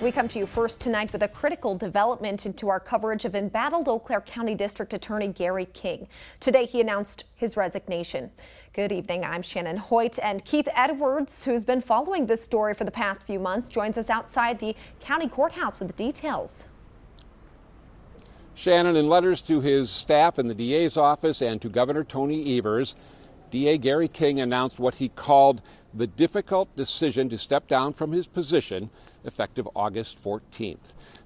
We come to you first tonight with a critical development into our coverage of embattled Eau Claire County District Attorney Gary King. Today he announced his resignation. Good evening, I'm Shannon Hoyt, and Keith Edwards, who's been following this story for the past few months, joins us outside the county courthouse with the details. Shannon, in letters to his staff in the DA's office and to Governor Tony Evers, DA Gary King announced what he called the difficult decision to step down from his position effective August 14th.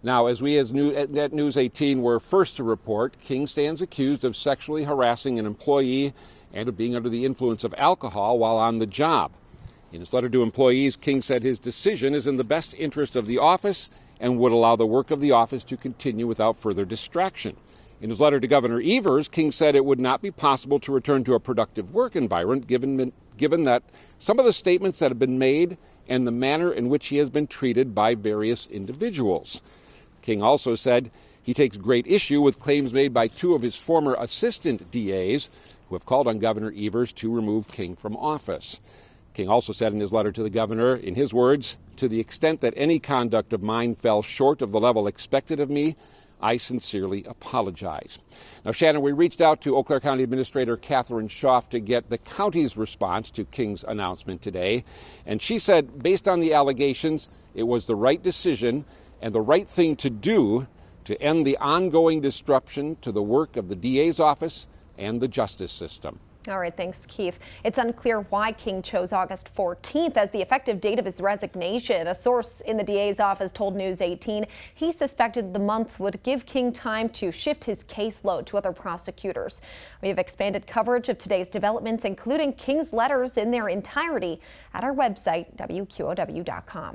Now, as we at News 18 were first to report, King stands accused of sexually harassing an employee and of being under the influence of alcohol while on the job. In his letter to employees, King said his decision is in the best interest of the office and would allow the work of the office to continue without further distraction. In his letter to Governor Evers, King said it would not be possible to return to a productive work environment given that some of the statements that have been made and the manner in which he has been treated by various individuals. King also said he takes great issue with claims made by two of his former assistant DAs who have called on Governor Evers to remove King from office. King also said in his letter to the governor, in his words, "To the extent that any conduct of mine fell short of the level expected of me, I sincerely apologize." Now, Shannon, we reached out to Eau Claire County Administrator Catherine Schaaf to get the county's response to King's announcement today. And she said, based on the allegations, it was the right decision and the right thing to do to end the ongoing disruption to the work of the DA's office and the justice system. All right, thanks, Keith. It's unclear why King chose August 14th as the effective date of his resignation. A source in the DA's office told News 18 he suspected the month would give King time to shift his caseload to other prosecutors. We have expanded coverage of today's developments, including King's letters in their entirety, at our website, WQOW.com.